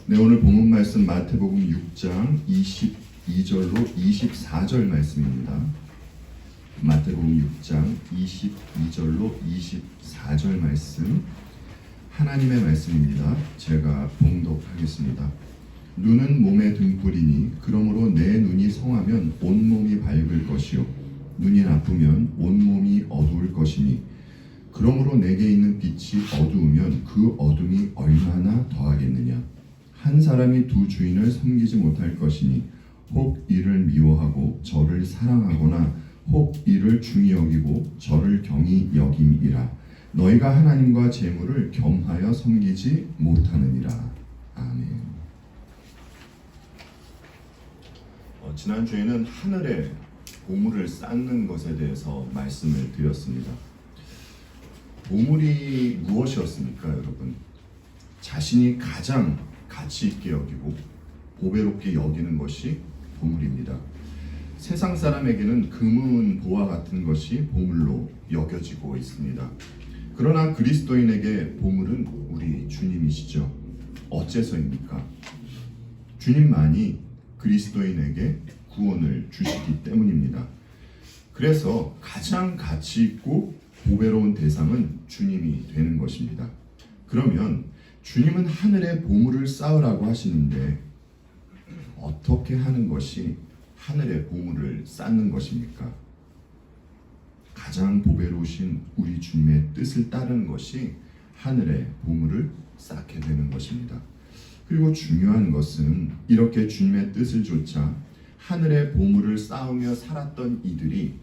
네, 오늘 본문 말씀 마태복음 6장 22절로 24절 말씀입니다. 마태복음 6장 22절로 24절 말씀, 하나님의 말씀입니다. 제가 봉독하겠습니다. 눈은 몸의 등불이니 그러므로 내 눈이 성하면 온몸이 밝을 것이요 눈이 나쁘면 온몸이 어두울 것이니 그러므로 내게 있는 빛이 어두우면 그 어둠이 얼마나 더하겠느냐. 한 사람이 두 주인을 섬기지 못할 것이니 혹 이를 미워하고 저를 사랑하거나 혹 이를 중히 여기고 저를 경히 여김이라. 너희가 하나님과 재물을 겸하여 섬기지 못하느니라. 아멘. 지난주에는 하늘에 보물을 쌓는 것에 대해서 말씀을 드렸습니다. 보물이 무엇이었습니까, 여러분? 자신이 가장 가치 있게 여기고 보배롭게 여기는 것이 보물입니다. 세상 사람에게는 금은 보화 같은 것이 보물로 여겨지고 있습니다. 그러나 그리스도인에게 보물은 우리 주님이시죠. 어째서입니까? 주님만이 그리스도인에게 구원을 주시기 때문입니다. 그래서 가장 가치 있고 보배로운 대상은 주님이 되는 것입니다. 그러면 주님은 하늘에 보물을 쌓으라고 하시는데 어떻게 하는 것이 하늘에 보물을 쌓는 것입니까? 가장 보배로우신 우리 주님의 뜻을 따르는 것이 하늘에 보물을 쌓게 되는 것입니다. 그리고 중요한 것은 이렇게 주님의 뜻을 좇아 하늘에 보물을 쌓으며 살았던 이들이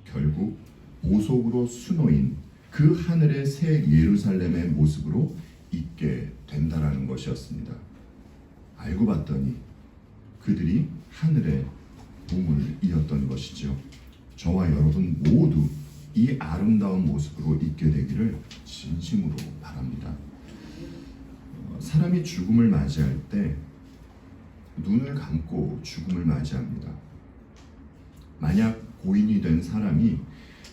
결국 보석으로 수놓인 그 하늘의 새 예루살렘의 모습으로 있게 된다라는 것이었습니다. 알고 봤더니 그들이 하늘의 보물이었던 것이죠. 저와 여러분 모두 이 아름다운 모습으로 있게 되기를 진심으로 바랍니다. 사람이 죽음을 맞이할 때 눈을 감고 죽음을 맞이합니다. 만약 고인이 된 사람이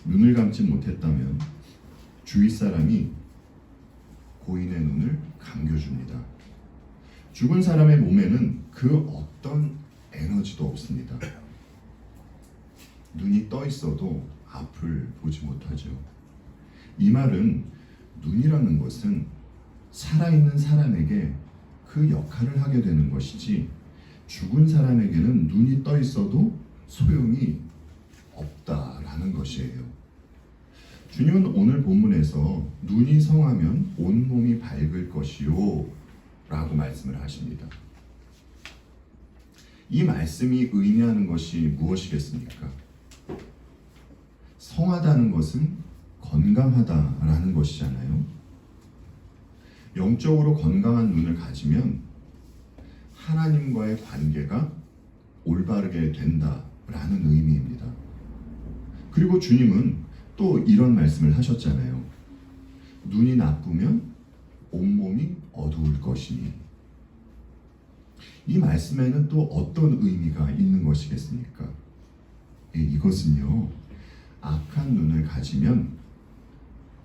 눈을 감지 못했다면 주위 사람이 고인의 눈을 감겨줍니다. 죽은 사람의 몸에는 그 어떤 에너지도 없습니다. 눈이 떠 있어도 앞을 보지 못하죠. 이 말은 눈이라는 것은 살아있는 사람에게 그 역할을 하게 되는 것이지 죽은 사람에게는 눈이 떠 있어도 소용이 없다라는 것이에요. 주님은 오늘 본문에서 눈이 성하면 온몸이 밝을 것이요 라고 말씀을 하십니다. 이 말씀이 의미하는 것이 무엇이겠습니까? 성하다는 것은 건강하다라는 것이잖아요. 영적으로 건강한 눈을 가지면 하나님과의 관계가 올바르게 된다라는 의미입니다. 그리고 주님은 또 이런 말씀을 하셨잖아요. 눈이 나쁘면 온몸이 어두울 것이니. 이 말씀에는 또 어떤 의미가 있는 것이겠습니까? 이것은요, 악한 눈을 가지면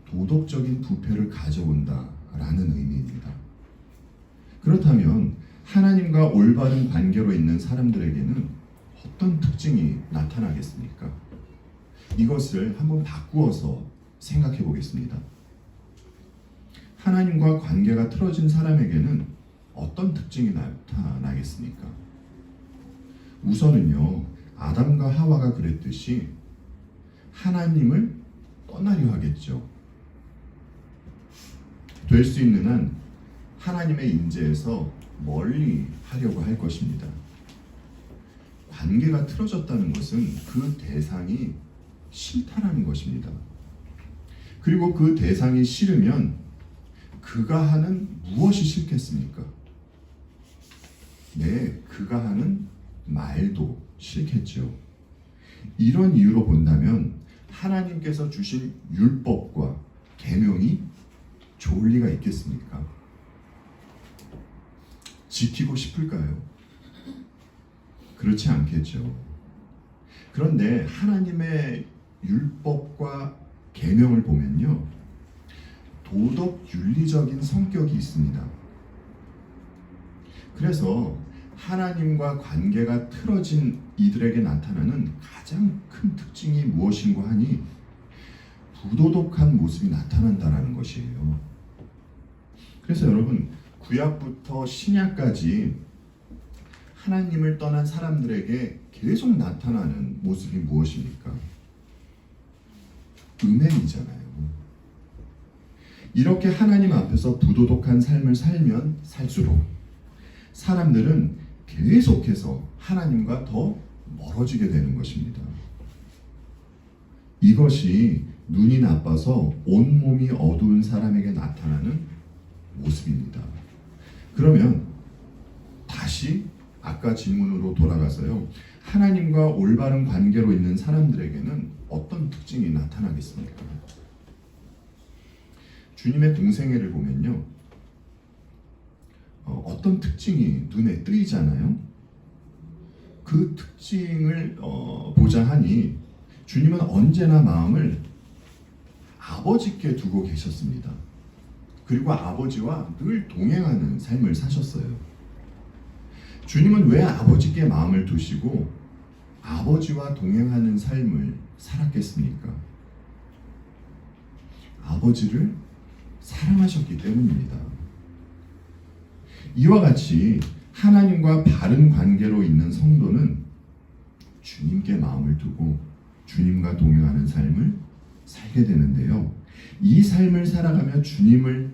도덕적인 부패를 가져온다라는 의미입니다. 그렇다면 하나님과 올바른 관계로 있는 사람들에게는 어떤 특징이 나타나겠습니까? 이것을 한번 바꾸어서 생각해 보겠습니다. 하나님과 관계가 틀어진 사람에게는 어떤 특징이 나타나겠습니까? 우선은요, 아담과 하와가 그랬듯이 하나님을 떠나려 하겠죠. 될 수 있는 한 하나님의 임재에서 멀리 하려고 할 것입니다. 관계가 틀어졌다는 것은 그 대상이 싫다라는 것입니다. 그리고 그 대상이 싫으면 그가 하는 무엇이 싫겠습니까? 네, 그가 하는 말도 싫겠죠. 이런 이유로 본다면 하나님께서 주신 율법과 계명이 좋을 리가 있겠습니까? 지키고 싶을까요? 그렇지 않겠죠. 그런데 하나님의 율법과 계명을 보면요, 도덕 윤리적인 성격이 있습니다. 그래서 하나님과 관계가 틀어진 이들에게 나타나는 가장 큰 특징이 무엇인고 하니 부도덕한 모습이 나타난다라는 것이에요. 그래서 여러분, 구약부터 신약까지 하나님을 떠난 사람들에게 계속 나타나는 모습이 무엇입니까? 음행이잖아요. 이렇게 하나님 앞에서 부도덕한 삶을 살면 살수록 사람들은 계속해서 하나님과 더 멀어지게 되는 것입니다. 이것이 눈이 나빠서 온몸이 어두운 사람에게 나타나는 모습입니다. 그러면 다시 아까 질문으로 돌아가서요. 하나님과 올바른 관계로 있는 사람들에게는 어떤 특징이 나타나겠습니까? 주님의 동생애를 보면요. 어떤 특징이 눈에 띄잖아요. 그 특징을 보자 하니 주님은 언제나 마음을 아버지께 두고 계셨습니다. 그리고 아버지와 늘 동행하는 삶을 사셨어요. 주님은 왜 아버지께 마음을 두시고 아버지와 동행하는 삶을 살았겠습니까? 아버지를 사랑하셨기 때문입니다. 이와 같이 하나님과 바른 관계로 있는 성도는 주님께 마음을 두고 주님과 동행하는 삶을 살게 되는데요. 이 삶을 살아가며 주님을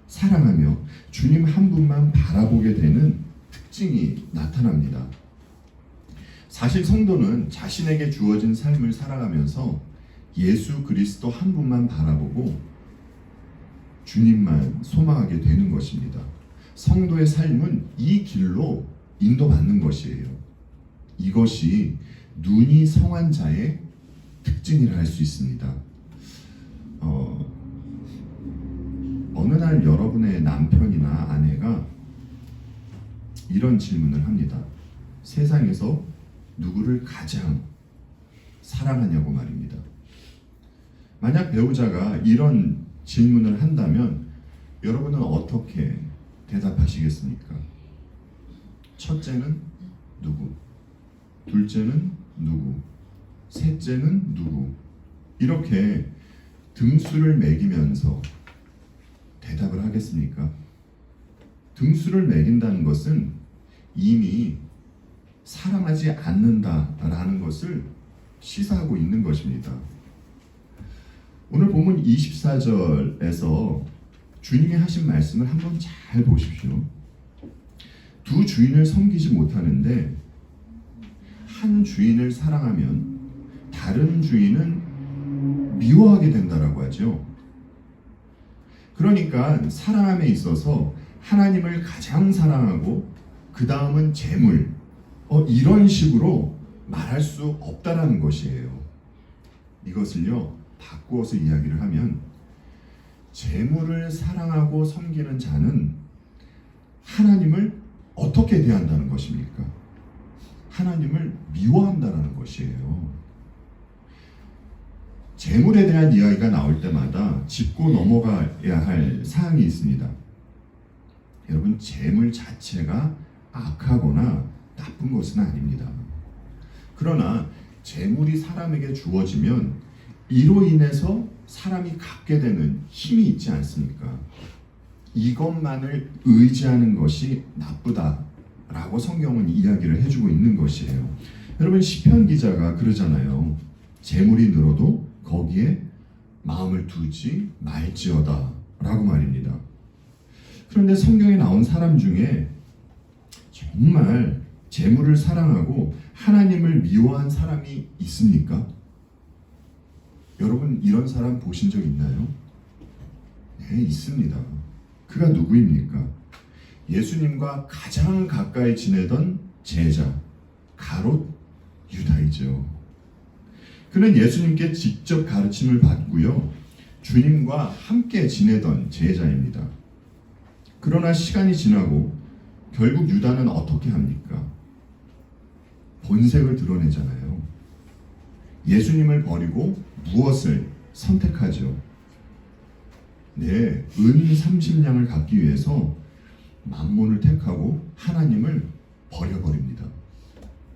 사랑하며 주님 한 분만 바라보게 되는 특징이 나타납니다. 사실 성도는 자신에게 주어진 삶을 살아가면서 예수 그리스도 한 분만 바라보고 주님만 소망하게 되는 것입니다. 성도의 삶은 이 길로 인도받는 것이에요. 이것이 눈이 성한 자의 특징이라 할 수 있습니다. 어느 날 여러분의 남편이나 아내가 이런 질문을 합니다. 세상에서 누구를 가장 사랑하냐고 말입니다. 만약 배우자가 이런 질문을 한다면 여러분은 어떻게 대답하시겠습니까? 첫째는 누구? 둘째는 누구? 셋째는 누구? 이렇게 등수를 매기면서 대답을 하겠습니까? 등수를 매긴다는 것은 이미 사랑하지 않는다라는 것을 시사하고 있는 것입니다. 오늘 본문 24절에서 주님이 하신 말씀을 한번 잘 보십시오. 두 주인을 섬기지 못하는데 한 주인을 사랑하면 다른 주인은 미워하게 된다라고 하죠. 그러니까 사랑함에 있어서 하나님을 가장 사랑하고 그 다음은 재물, 이런 식으로 말할 수 없다라는 것이에요. 이것을요 바꾸어서 이야기를 하면 재물을 사랑하고 섬기는 자는 하나님을 어떻게 대한다는 것입니까? 하나님을 미워한다는 것이에요. 재물에 대한 이야기가 나올 때마다 짚고 넘어가야 할 사항이 있습니다. 여러분, 재물 자체가 악하거나 나쁜 것은 아닙니다. 그러나 재물이 사람에게 주어지면 이로 인해서 사람이 갖게 되는 힘이 있지 않습니까? 이것만을 의지하는 것이 나쁘다라고 성경은 이야기를 해주고 있는 것이에요. 여러분, 시편 기자가 그러잖아요. 재물이 늘어도 거기에 마음을 두지 말지어다 라고 말입니다. 그런데 성경에 나온 사람 중에 정말 재물을 사랑하고 하나님을 미워한 사람이 있습니까? 여러분, 이런 사람 보신 적 있나요? 네, 있습니다. 그가 누구입니까? 예수님과 가장 가까이 지내던 제자 가롯 유다이죠. 그는 예수님께 직접 가르침을 받고요, 주님과 함께 지내던 제자입니다. 그러나 시간이 지나고 결국 유다는 어떻게 합니까? 본색을 드러내잖아요. 예수님을 버리고 무엇을 선택하죠? 네, 은 30냥을 갖기 위해서 만몬을 택하고 하나님을 버려버립니다.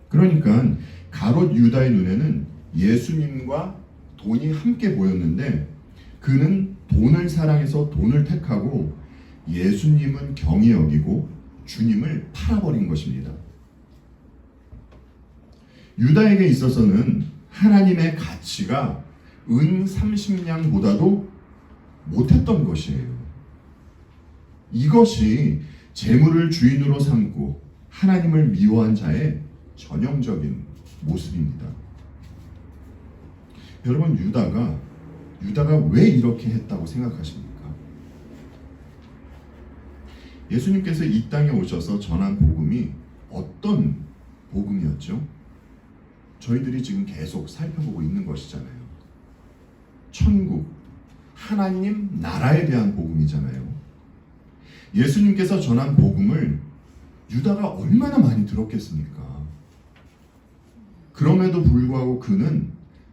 그러니까 가롯 유다의 눈에는 예수님과 돈이 함께 보였는데 그는 돈을 사랑해서 돈을 택하고 예수님은 경히 여기고 주님을 팔아버린 것입니다. 유다에게 있어서는 하나님의 가치가 은 30냥보다도 못했던 것이에요. 이것이 재물을 주인으로 삼고 하나님을 미워한 자의 전형적인 모습입니다. 여러분, 유다가 왜 이렇게 했다고 생각하십니까? 예수님께서 이 땅에 오셔서 전한 복음이 어떤 복음이었죠? 저희들이 지금 계속 살펴보고 있는 것이잖아요. 천국, 하나님 나라에 대한 복음이잖아요. 예수님께서 전한 복음을 유다가 얼마나 많이 들었겠습니까? 그럼에도 불구하고 그는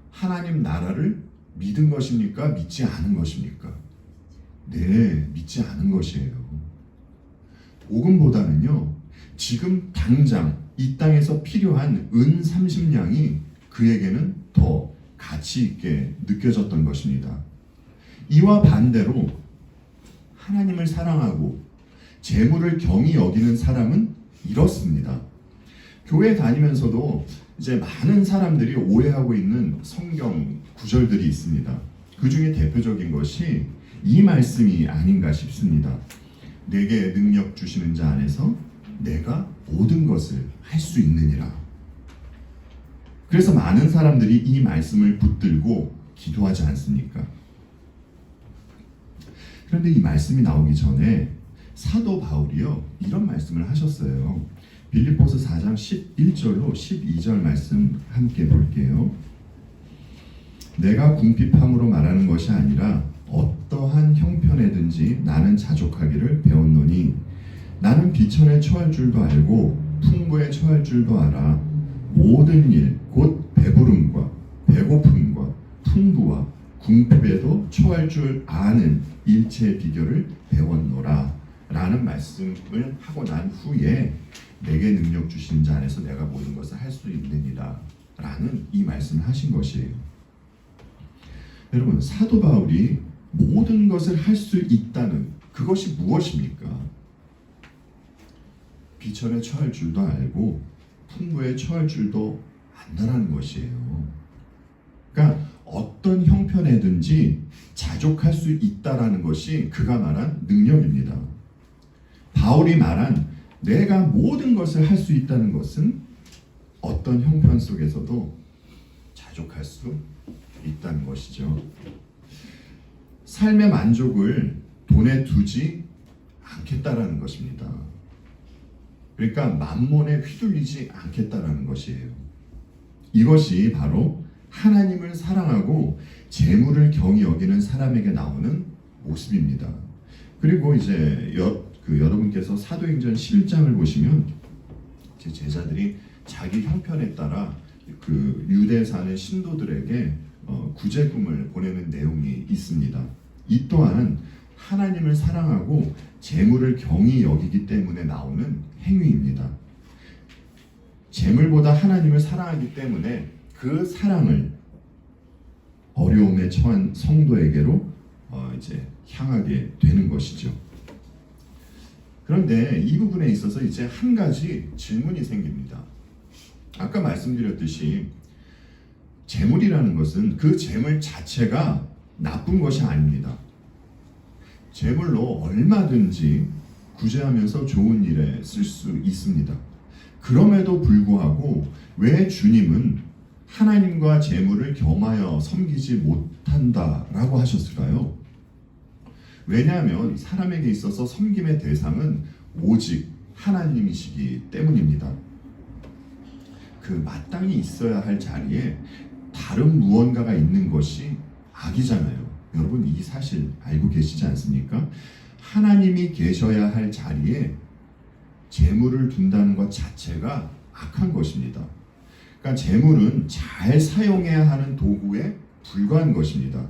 하나님 나라를 믿은 것입니까? 믿지 않은 것입니까? 네, 믿지 않은 것이에요. 복음보다는요, 지금 당장 이 땅에서 필요한 은 30냥이 그에게는 더 가치 있게 느껴졌던 것입니다. 이와 반대로 하나님을 사랑하고 재물을 경히 여기는 사람은 이렇습니다. 교회 다니면서도 이제 많은 사람들이 오해하고 있는 성경 구절들이 있습니다. 그 중에 대표적인 것이 이 말씀이 아닌가 싶습니다. 내게 능력 주시는 자 안에서 내가 모든 것을 할 수 있느니라. 그래서 많은 사람들이 이 말씀을 붙들고 기도하지 않습니까? 그런데 이 말씀이 나오기 전에 사도 바울이요, 이런 말씀을 하셨어요. 빌립보서 4장 11절로 12절 말씀 함께 볼게요. 내가 궁핍함으로 말하는 것이 아니라 어떠한 형편에든지 나는 자족하기를 배웠노니 나는 비천에 처할 줄도 알고 풍부에 처할 줄도 알아. 모든 일 곧 배부름과 배고픔과 풍부와 궁핍에도 처할 줄 아는 일체의 비결을 배웠노라 라는 말씀을 하고 난 후에 내게 능력 주신 자 안에서 내가 모든 것을 할 수 있느니라 라는 이 말씀을 하신 것이에요. 여러분, 사도 바울이 모든 것을 할 수 있다는 그것이 무엇입니까? 비천에 처할 줄도 알고 풍부에 처할 줄도 안다라는 것이에요. 그러니까 어떤 형편에든지 자족할 수 있다라는 것이 그가 말한 능력입니다. 바울이 말한 내가 모든 것을 할 수 있다는 것은 어떤 형편 속에서도 자족할 수 있다는 것이죠. 삶의 만족을 돈에 두지 않겠다라는 것입니다. 그러니까 만몬에 휘둘리지 않겠다라는 것이에요. 이것이 바로 하나님을 사랑하고 재물을 경히 여기는 사람에게 나오는 모습입니다. 그리고 이제 여러분께서 사도행전 11장을 보시면 제 제자들이 자기 형편에 따라 그 유대에 사는 신도들에게 구제금을 보내는 내용이 있습니다. 이 또한 하나님을 사랑하고 재물을 경히 여기기 때문에 나오는 행위입니다. 재물보다 하나님을 사랑하기 때문에 그 사랑을 어려움에 처한 성도에게로 이제 향하게 되는 것이죠. 그런데 이 부분에 있어서 이제 한 가지 질문이 생깁니다. 아까 말씀드렸듯이 재물이라는 것은 그 재물 자체가 나쁜 것이 아닙니다. 재물로 얼마든지 구제하면서 좋은 일에 쓸 수 있습니다. 그럼에도 불구하고 왜 주님은 하나님과 재물을 겸하여 섬기지 못한다라고 하셨을까요? 왜냐하면 사람에게 있어서 섬김의 대상은 오직 하나님이시기 때문입니다. 그 마땅히 있어야 할 자리에 다른 무언가가 있는 것이 악이잖아요. 여러분, 이 사실 알고 계시지 않습니까? 하나님이 계셔야 할 자리에 재물을 둔다는 것 자체가 악한 것입니다. 그러니까 재물은 잘 사용해야 하는 도구에 불과한 것입니다.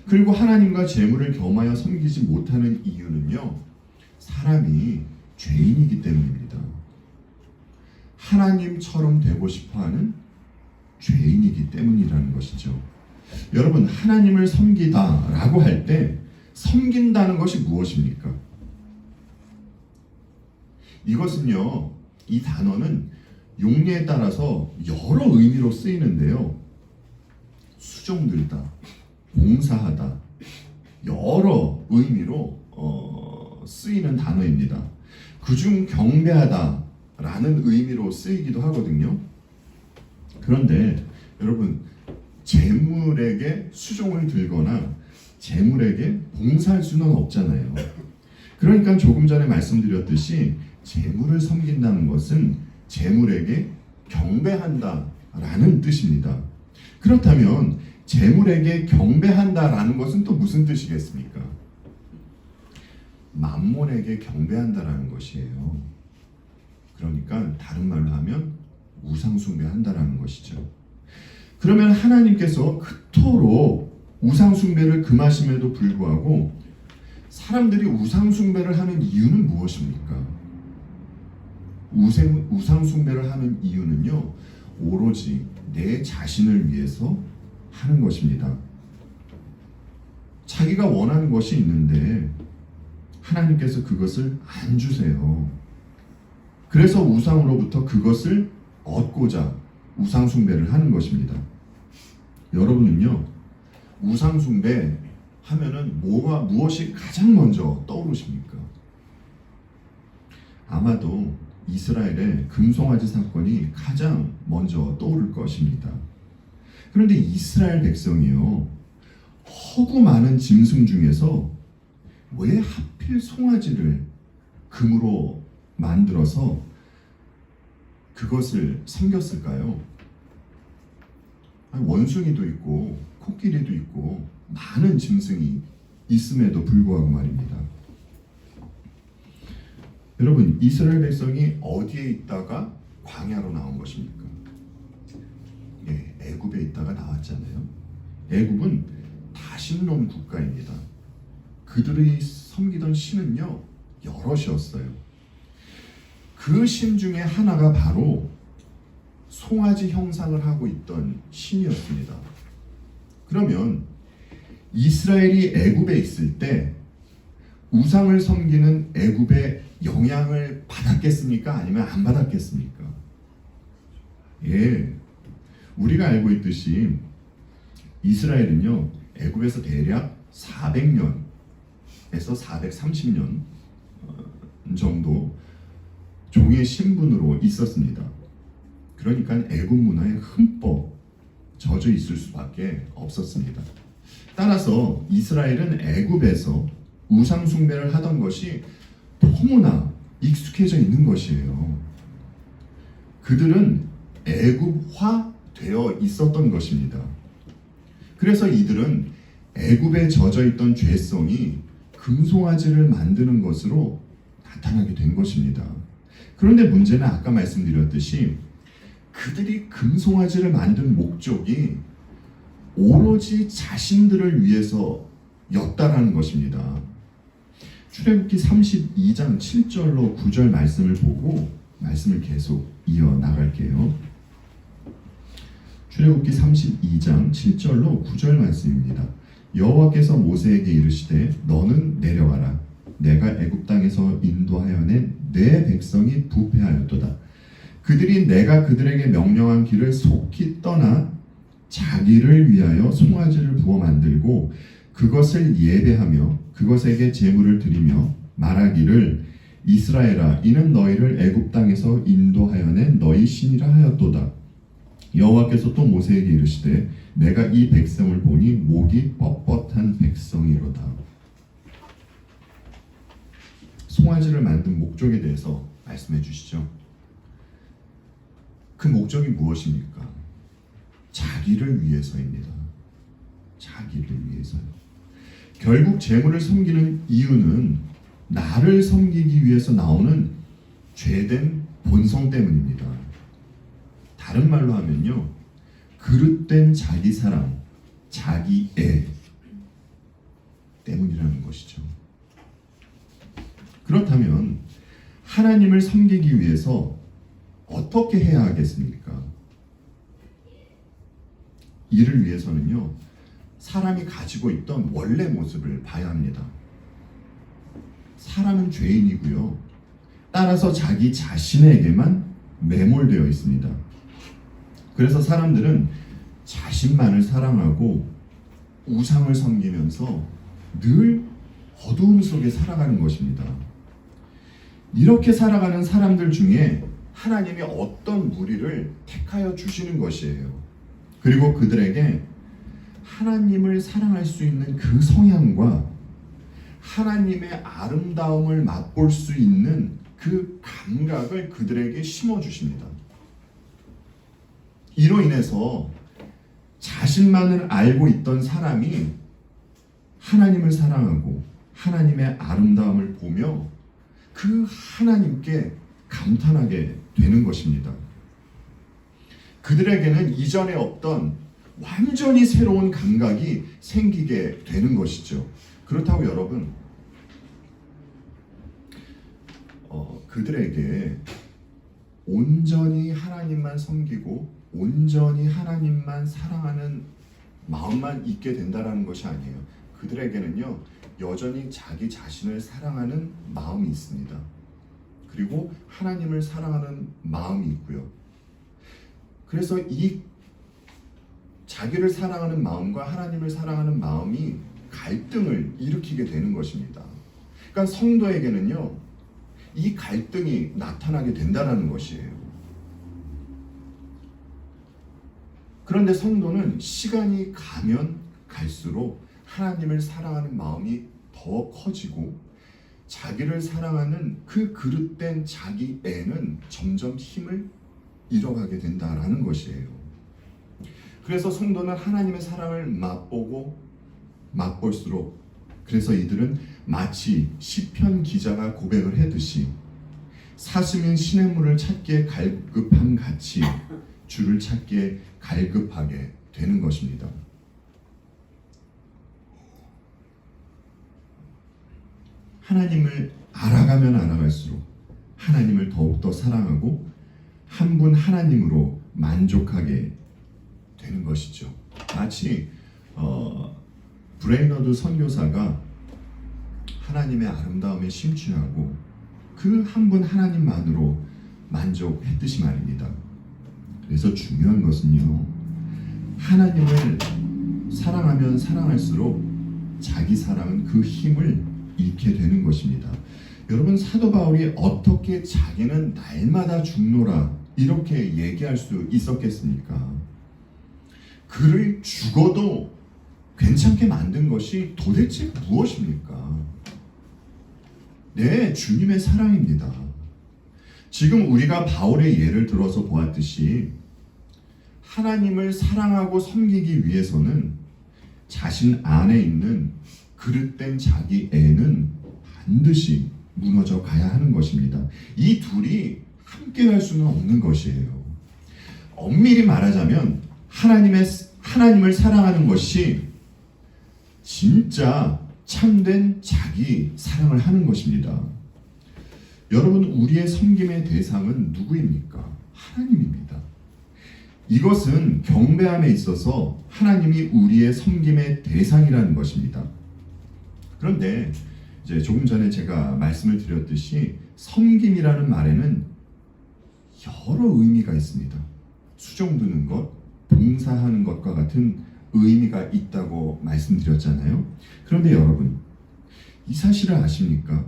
그리고 하나님과 재물을 겸하여 섬기지 못하는 이유는요, 사람이 죄인이기 때문입니다. 하나님처럼 되고 싶어하는 죄인이기 때문이라는 것이죠. 여러분, 하나님을 섬기다라고 할 때 섬긴다는 것이 무엇입니까? 이것은요, 이 단어는 용례에 따라서 여러 의미로 쓰이는데요. 수종들다, 봉사하다, 여러 의미로 쓰이는 단어입니다. 그중 경배하다라는 의미로 쓰이기도 하거든요. 그런데 여러분, 재물에게 수종을 들거나 재물에게 봉사할 수는 없잖아요. 그러니까 조금 전에 말씀드렸듯이 재물을 섬긴다는 것은 재물에게 경배한다라는 뜻입니다. 그렇다면 재물에게 경배한다라는 것은 또 무슨 뜻이겠습니까? 만몬에게 경배한다라는 것이에요. 그러니까 다른 말로 하면 우상숭배한다라는 것이죠. 그러면 하나님께서 그토록 우상숭배를 금하심에도 불구하고 사람들이 우상숭배를 하는 이유는 무엇입니까? 우상숭배를 하는 이유는요, 오로지 내 자신을 위해서 하는 것입니다. 자기가 원하는 것이 있는데 하나님께서 그것을 안 주세요. 그래서 우상으로부터 그것을 얻고자 우상숭배를 하는 것입니다. 여러분은요, 우상숭배 하면은 무엇이 가장 먼저 떠오르십니까? 아마도 이스라엘의 금송아지 사건이 가장 먼저 떠오를 것입니다. 그런데 이스라엘 백성이요, 허구 많은 짐승 중에서 왜 하필 송아지를 금으로 만들어서 그것을 섬겼을까요? 원숭이도 있고 코끼리도 있고 많은 짐승이 있음에도 불구하고 말입니다. 여러분, 이스라엘 백성이 어디에 있다가 광야로 나온 것입니까? 예, 애굽에 있다가 나왔잖아요. 애굽은 다신론 국가입니다. 그들이 섬기던 신은요, 여럿이었어요. 그 신 중에 하나가 바로 송아지 형상을 하고 있던 신이었습니다. 그러면 이스라엘이 애굽에 있을 때 우상을 섬기는 애굽의 영향을 받았겠습니까? 아니면 안 받았겠습니까? 예, 우리가 알고 있듯이 이스라엘은요, 애굽에서 대략 400년에서 430년 정도 종의 신분으로 있었습니다. 그러니까 애굽 문화에 흠뻑 젖어 있을 수밖에 없었습니다. 따라서 이스라엘은 애굽에서 우상 숭배를 하던 것이 너무나 익숙해져 있는 것이에요. 그들은 애굽화 되어 있었던 것입니다. 그래서 이들은 애굽에 젖어 있던 죄성이 금송아지를 만드는 것으로 나타나게 된 것입니다. 그런데 문제는 아까 말씀드렸듯이 그들이 금송아지를 만든 목적이 오로지 자신들을 위해서였다라는 것입니다. 출애굽기 32장 7절로 9절 말씀을 보고 말씀을 계속 이어나갈게요. 출애굽기 32장 7절로 9절 말씀입니다. 여호와께서 모세에게 이르시되 너는 내려가라. 내가 애굽 땅에서 인도하여 낸 내 백성이 부패하였도다. 그들이 내가 그들에게 명령한 길을 속히 떠나 자기를 위하여 송아지를 부어 만들고 그것을 예배하며 그것에게 제물을 드리며 말하기를 이스라엘아 이는 너희를 애굽 땅에서 인도하여 낸 너희 신이라 하였도다. 여호와께서 또 모세에게 이르시되 내가 이 백성을 보니 목이 뻣뻣한 백성이로다. 송아지를 만든 목적에 대해서 말씀해 주시죠. 그 목적이 무엇입니까? 자기를 위해서입니다. 자기를 위해서요. 결국 재물을 섬기는 이유는 나를 섬기기 위해서 나오는 죄된 본성 때문입니다. 다른 말로 하면요, 그릇된 자기 사랑, 자기 애 때문이라는 것이죠. 그렇다면 하나님을 섬기기 위해서 어떻게 해야 하겠습니까? 이를 위해서는요, 사람이 가지고 있던 원래 모습을 봐야 합니다. 사람은 죄인이고요. 따라서 자기 자신에게만 매몰되어 있습니다. 그래서 사람들은 자신만을 사랑하고 우상을 섬기면서 늘 어두움 속에 살아가는 것입니다. 이렇게 살아가는 사람들 중에 하나님이 어떤 무리를 택하여 주시는 것이에요. 그리고 그들에게 하나님을 사랑할 수 있는 그 성향과 하나님의 아름다움을 맛볼 수 있는 그 감각을 그들에게 심어주십니다. 이로 인해서 자신만을 알고 있던 사람이 하나님을 사랑하고 하나님의 아름다움을 보며 그 하나님께 감탄하게 되는 것입니다. 그들에게는 이전에 없던 완전히 새로운 감각이 생기게 되는 것이죠. 그렇다고 여러분, 그들에게 온전히 하나님만 섬기고 온전히 하나님만 사랑하는 마음만 있게 된다는 것이 아니에요. 그들에게는요, 여전히 자기 자신을 사랑하는 마음이 있습니다. 그리고 하나님을 사랑하는 마음이 있고요. 그래서 이 자기를 사랑하는 마음과 하나님을 사랑하는 마음이 갈등을 일으키게 되는 것입니다. 그러니까 성도에게는요, 이 갈등이 나타나게 된다는 것이에요. 그런데 성도는 시간이 가면 갈수록 하나님을 사랑하는 마음이 더 커지고 자기를 사랑하는 그 그릇된 자기 애는 점점 힘을 잃어가게 된다라는 것이에요. 그래서 성도는 하나님의 사랑을 맛볼수록, 그래서 이들은 마치 시편 기자가 고백을 하듯이 사슴인 시냇물을 찾기에 갈급함 같이 주를 찾기에 갈급하게 되는 것입니다. 하나님을 알아가면 알아갈수록 하나님을 더욱더 사랑하고 한 분 하나님으로 만족하게 되는 것이죠. 마치 브레이너드 선교사가 하나님의 아름다움에 심취하고 그 한 분 하나님만으로 만족했듯이 말입니다. 그래서 중요한 것은요, 하나님을 사랑하면 사랑할수록 자기 사랑은 그 힘을 잃게 되는 것입니다. 여러분, 사도 바울이 어떻게 자기는 날마다 죽노라 이렇게 얘기할 수 있었겠습니까? 그를 죽어도 괜찮게 만든 것이 도대체 무엇입니까? 네, 주님의 사랑입니다. 지금 우리가 바울의 예를 들어서 보았듯이 하나님을 사랑하고 섬기기 위해서는 자신 안에 있는 그릇된 자기 애는 반드시 무너져 가야 하는 것입니다. 이 둘이 함께 갈 수는 없는 것이에요. 엄밀히 말하자면 하나님을 사랑하는 것이 진짜 참된 자기 사랑을 하는 것입니다. 여러분, 우리의 섬김의 대상은 누구입니까? 하나님입니다. 이것은 경배함에 있어서 하나님이 우리의 섬김의 대상이라는 것입니다. 그런데 이제 조금 전에 제가 말씀을 드렸듯이 섬김이라는 말에는 여러 의미가 있습니다. 수종 두는 것, 봉사하는 것과 같은 의미가 있다고 말씀드렸잖아요. 그런데 여러분, 이 사실을 아십니까?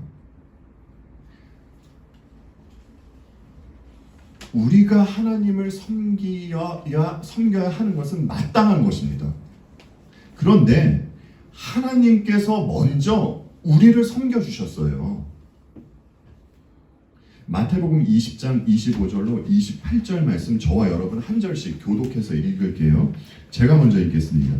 우리가 하나님을 섬겨야 하는 것은 마땅한 것입니다. 그런데 하나님께서 먼저 우리를 섬겨주셨어요. 마태복음 20장 25절로 28절 말씀 저와 여러분 한 절씩 교독해서 읽을게요. 제가 먼저 읽겠습니다.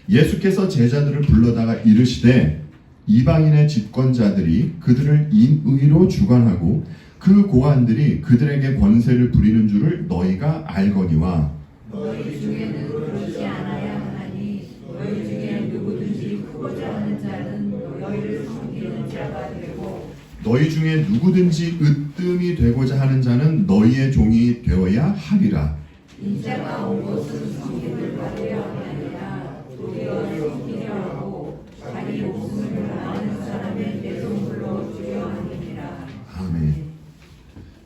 예수께서 제자들을 불러다가 이르시되 이방인의 집권자들이 그들을 인의로 주관하고 그 고관들이 그들에게 권세를 부리는 줄을 너희가 알거니와 너희 중에는 그렇지 않아야 하나니 너희 중에 누구든지 크고자 하는 자는 너희를 섬기는 자가 되고 너희 중에 누구든지 으뜸이 되고자 하는 자는 너희의 종이 되어야 하리라. 인자가 온 것은 섬김을 받으려 함이 아니라 도리어 섬기려 하고 자기 목숨을 많은 사람의 대성물로 주려 함이니라. 아멘.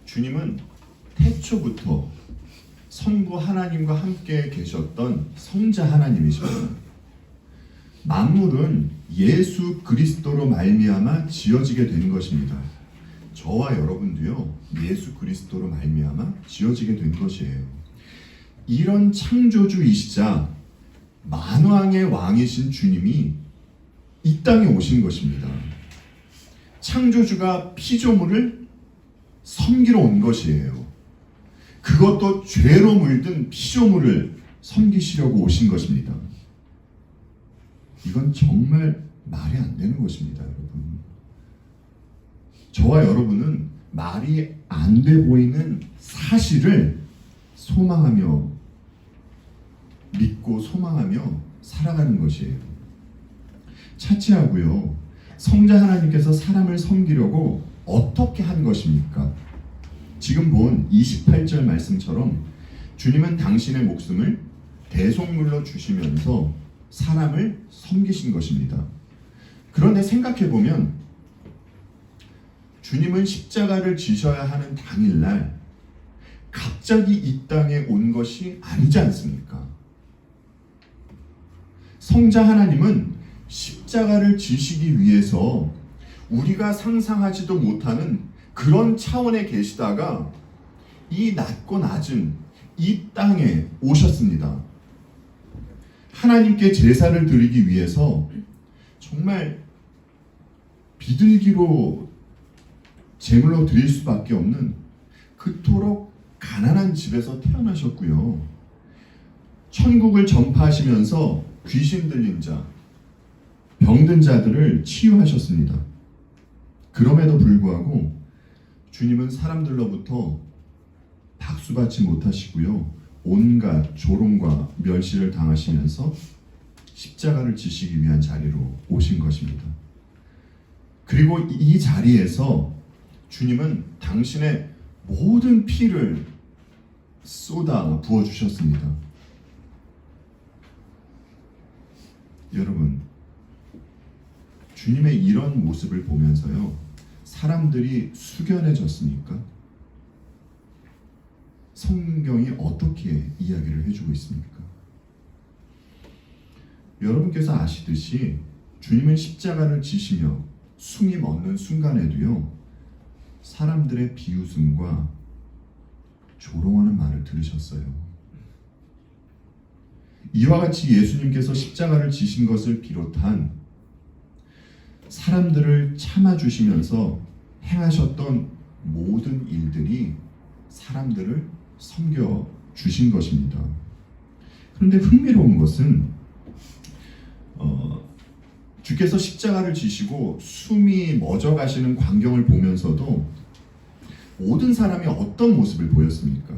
주님은 태초부터 성부 하나님과 함께 계셨던 성자 하나님이십니다. 만물은 예수 그리스도로 말미암아 지어지게 된 것입니다. 저와 여러분도요, 예수 그리스도로 말미암아 지어지게 된 것이에요. 이런 창조주이시자 만왕의 왕이신 주님이 이 땅에 오신 것입니다. 창조주가 피조물을 섬기러 온 것이에요. 그것도 죄로 물든 피조물을 섬기시려고 오신 것입니다. 이건 정말 말이 안 되는 것입니다, 여러분. 저와 여러분은 말이 안 돼 보이는 사실을 소망하며 믿고 소망하며 살아가는 것이에요. 차치하고요, 성자 하나님께서 사람을 섬기려고 어떻게 한 것입니까? 지금 본 28절 말씀처럼 주님은 당신의 목숨을 대속물로 주시면서 사람을 섬기신 것입니다. 그런데 생각해보면 주님은 십자가를 지셔야 하는 당일날 갑자기 이 땅에 온 것이 아니지 않습니까? 성자 하나님은 십자가를 지시기 위해서 우리가 상상하지도 못하는 그런 차원에 계시다가 이 낮고 낮은 이 땅에 오셨습니다. 하나님께 제사를 드리기 위해서 정말 비둘기로 제물로 드릴 수밖에 없는 그토록 가난한 집에서 태어나셨고요. 천국을 전파하시면서 귀신 들린 자, 병든 자들을 치유하셨습니다. 그럼에도 불구하고 주님은 사람들로부터 박수받지 못하시고요, 온갖 조롱과 멸시를 당하시면서 십자가를 지시기 위한 자리로 오신 것입니다. 그리고 이 자리에서 주님은 당신의 모든 피를 쏟아 부어주셨습니다. 여러분, 주님의 이런 모습을 보면서요, 사람들이 숙연해졌습니까? 성경이 어떻게 이야기를 해주고 있습니까? 여러분께서 아시듯이 주님은 십자가를 지시며 숨이 멎는 순간에도요, 사람들의 비웃음과 조롱하는 말을 들으셨어요. 이와 같이 예수님께서 십자가를 지신 것을 비롯한 사람들을 참아주시면서 행하셨던 모든 일들이 사람들을 섬겨주신 것입니다. 그런데 흥미로운 것은 주께서 십자가를 지시고 숨이 멎어가시는 광경을 보면서도 모든 사람이 어떤 모습을 보였습니까?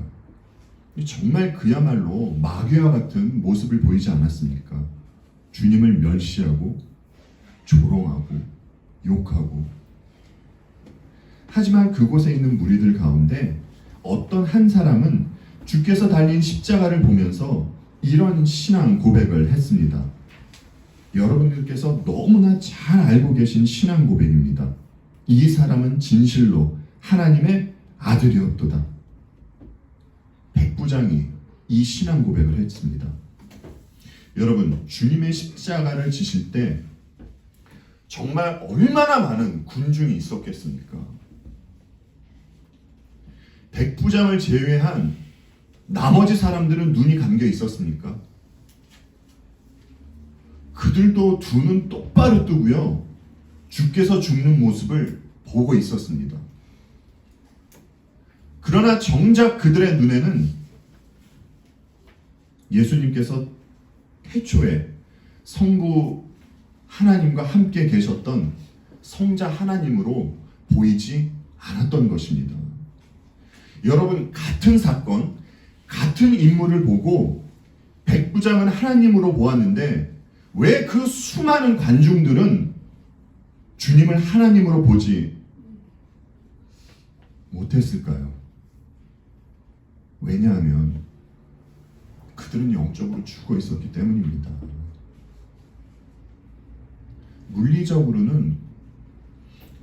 정말 그야말로 마귀와 같은 모습을 보이지 않았습니까? 주님을 멸시하고 조롱하고 욕하고. 하지만 그곳에 있는 무리들 가운데 어떤 한 사람은 주께서 달린 십자가를 보면서 이런 신앙 고백을 했습니다. 여러분들께서 너무나 잘 알고 계신 신앙 고백입니다. 이 사람은 진실로 하나님의 아들이었도다. 백부장이 이 신앙 고백을 했습니다. 여러분, 주님의 십자가를 지실 때 정말 얼마나 많은 군중이 있었겠습니까? 백부장을 제외한 나머지 사람들은 눈이 감겨 있었습니까? 그들도 두 눈 똑바로 뜨고요, 주께서 죽는 모습을 보고 있었습니다. 그러나 정작 그들의 눈에는 예수님께서 태초에 성부 하나님과 함께 계셨던 성자 하나님으로 보이지 않았던 것입니다. 여러분, 같은 사건, 같은 인물을 보고 백부장은 하나님으로 보았는데 왜 그 수많은 관중들은 주님을 하나님으로 보지 못했을까요? 왜냐하면 그들은 영적으로 죽어 있었기 때문입니다. 물리적으로는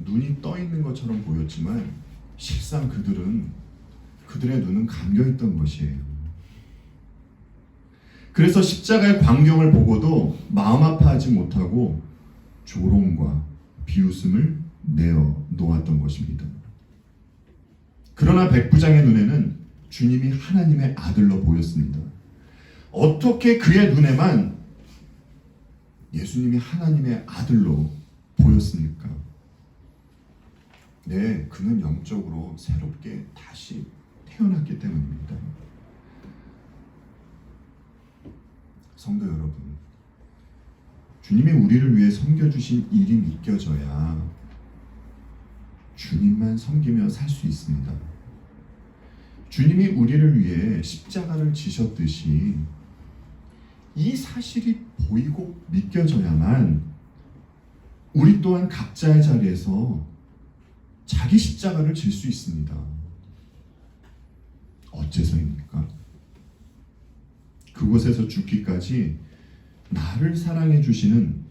눈이 떠 있는 것처럼 보였지만 실상 그들의 눈은 감겨 있던 것이에요. 그래서 십자가의 광경을 보고도 마음 아파하지 못하고 조롱과 비웃음을 내어 놓았던 것입니다. 그러나 백부장의 눈에는 주님이 하나님의 아들로 보였습니다. 어떻게 그의 눈에만 예수님이 하나님의 아들로 보였습니까? 네, 그는 영적으로 새롭게 다시 태어났기 때문입니다. 성도 여러분, 주님이 우리를 위해 섬겨주신 일이 믿겨져야 주님만 섬기며 살 수 있습니다. 주님이 우리를 위해 십자가를 지셨듯이 이 사실이 보이고 믿겨져야만 우리 또한 각자의 자리에서 자기 십자가를 질 수 있습니다. 어째서입니까? 그곳에서 죽기까지 나를 사랑해 주시는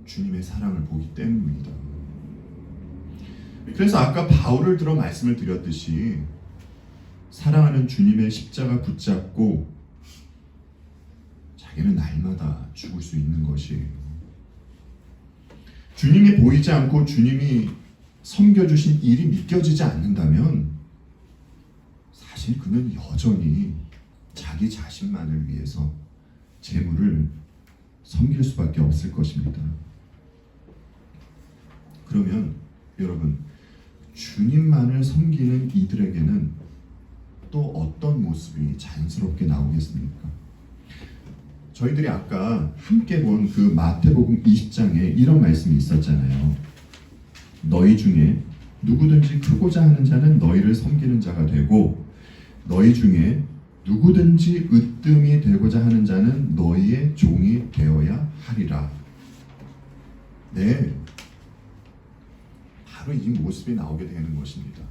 주님의 사랑을 보기 때문입니다. 그래서 아까 바울을 들어 말씀을 드렸듯이 사랑하는 주님의 십자가 붙잡고 자기는 날마다 죽을 수 있는 것이에요. 주님이 보이지 않고 주님이 섬겨주신 일이 믿겨지지 않는다면 사실 그는 여전히 자기 자신만을 위해서 재물을 섬길 수밖에 없을 것입니다. 그러면 여러분, 주님만을 섬기는 이들에게는 또 어떤 모습이 자연스럽게 나오겠습니까? 저희들이 아까 함께 본 그 마태복음 20장에 이런 말씀이 있었잖아요. 너희 중에 누구든지 크고자 하는 자는 너희를 섬기는 자가 되고 너희 중에 누구든지 으뜸이 되고자 하는 자는 너희의 종이 되어야 하리라. 네, 바로 이 모습이 나오게 되는 것입니다.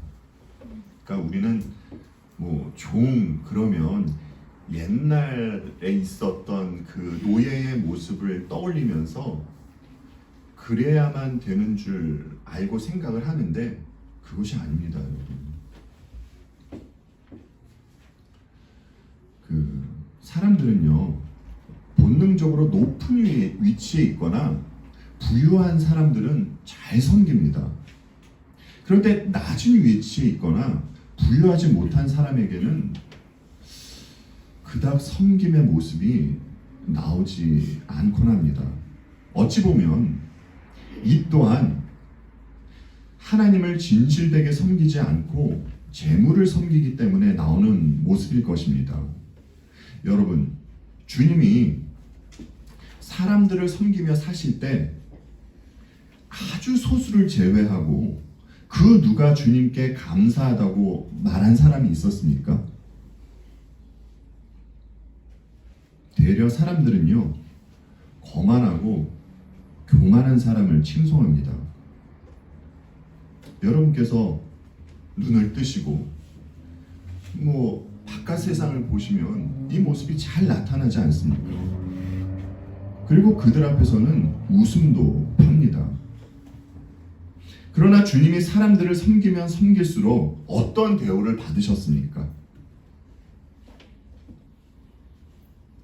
그러니까 우리는 종 그러면 옛날에 있었던 그 노예의 모습을 떠올리면서 그래야만 되는 줄 알고 생각을 하는데 그것이 아닙니다, 여러분. 사람들은요, 본능적으로 높은 위치에 있거나 부유한 사람들은 잘 섬깁니다. 그런데 낮은 위치에 있거나 부유하지 못한 사람에게는 그닥 섬김의 모습이 나오지 않곤 합니다. 어찌 보면 이 또한 하나님을 진실되게 섬기지 않고 재물을 섬기기 때문에 나오는 모습일 것입니다. 여러분, 주님이 사람들을 섬기며 사실 때 아주 소수를 제외하고 그 누가 주님께 감사하다고 말한 사람이 있었습니까? 되려 사람들은요, 거만하고 교만한 사람을 칭송합니다. 여러분께서 눈을 뜨시고 바깥 세상을 보시면 이 모습이 잘 나타나지 않습니까? 그리고 그들 앞에서는 웃음도 팝니다. 그러나 주님이 사람들을 섬기면 섬길수록 어떤 대우를 받으셨습니까?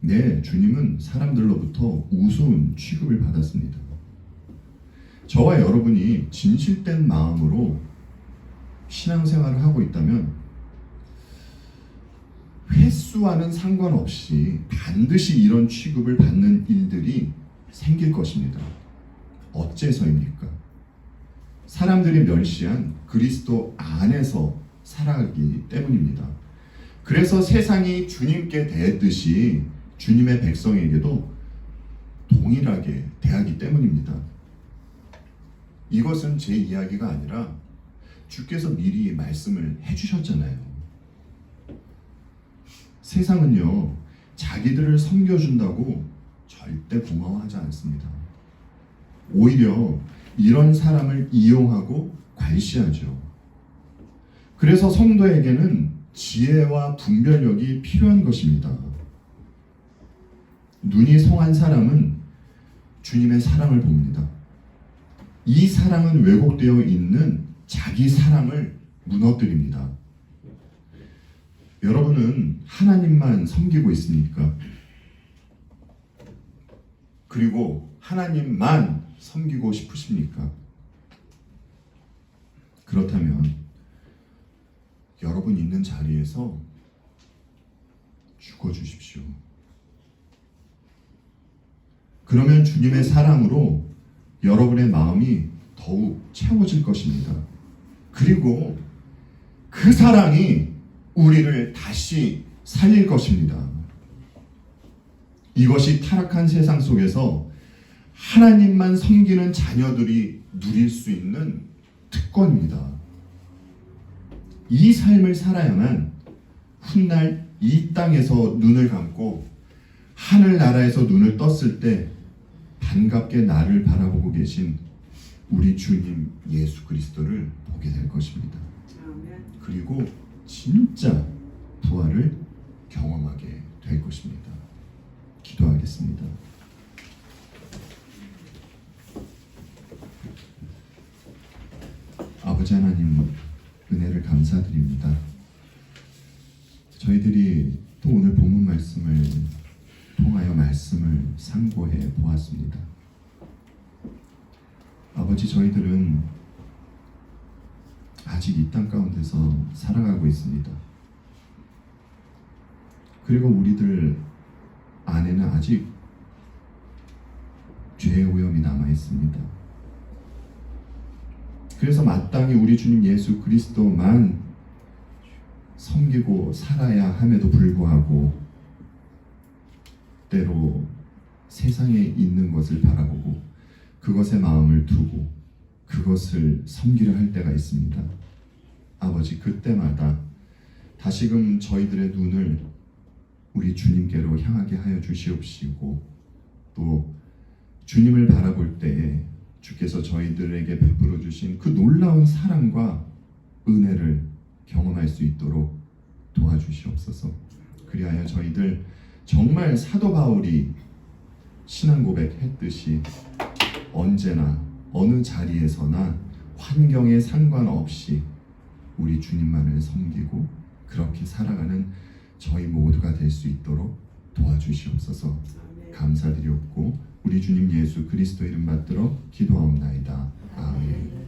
네, 주님은 사람들로부터 우스운 취급을 받았습니다. 저와 여러분이 진실된 마음으로 신앙생활을 하고 있다면 횟수와는 상관없이 반드시 이런 취급을 받는 일들이 생길 것입니다. 어째서입니까? 사람들이 멸시한 그리스도 안에서 살아가기 때문입니다. 그래서 세상이 주님께 대했듯이 주님의 백성에게도 동일하게 대하기 때문입니다. 이것은 제 이야기가 아니라 주께서 미리 말씀을 해주셨잖아요. 세상은요, 자기들을 섬겨준다고 절대 고마워하지 않습니다. 오히려 이런 사람을 이용하고 괄시하죠. 그래서 성도에게는 지혜와 분별력이 필요한 것입니다. 눈이 성한 사람은 주님의 사랑을 봅니다. 이 사랑은 왜곡되어 있는 자기 사랑을 무너뜨립니다. 여러분은 하나님만 섬기고 있습니까? 그리고 하나님만 섬기고 싶으십니까? 그렇다면 여러분 있는 자리에서 죽어주십시오. 그러면 주님의 사랑으로 여러분의 마음이 더욱 채워질 것입니다. 그리고 그 사랑이 우리를 다시 살릴 것입니다. 이것이 타락한 세상 속에서 하나님만 섬기는 자녀들이 누릴 수 있는 특권입니다. 이 삶을 살아야만 훗날 이 땅에서 눈을 감고 하늘나라에서 눈을 떴을 때 반갑게 나를 바라보고 계신 우리 주님 예수 그리스도를 보게 될 것입니다. 그리고 진짜 부활을 경험하게 될 것입니다. 기도하겠습니다. 아버지 하나님, 은혜를 감사드립니다. 저희들이 또 오늘 본문 말씀을 통하여 말씀을 상고해 보았습니다. 아버지, 저희들은 아직 이 땅 가운데서 살아가고 있습니다. 그리고 우리들 안에는 아직 죄의 오염이 남아 있습니다. 그래서 마땅히 우리 주님 예수 그리스도만 섬기고 살아야 함에도 불구하고 때로 세상에 있는 것을 바라보고 그것에 마음을 두고 그것을 섬기려 할 때가 있습니다. 아버지, 그때마다 다시금 저희들의 눈을 우리 주님께로 향하게 하여 주시옵시고, 또 주님을 바라볼 때에 주께서 저희들에게 베풀어 주신 그 놀라운 사랑과 은혜를 경험할 수 있도록 도와주시옵소서. 그리하여 저희들 정말 사도 바울이 신앙 고백했듯이 언제나 어느 자리에서나 환경에 상관없이 우리 주님만을 섬기고 그렇게 살아가는 저희 모두가 될 수 있도록 도와주시옵소서. 감사드리옵고 우리 주님 예수 그리스도 이름 받들어 기도하옵나이다. 아멘.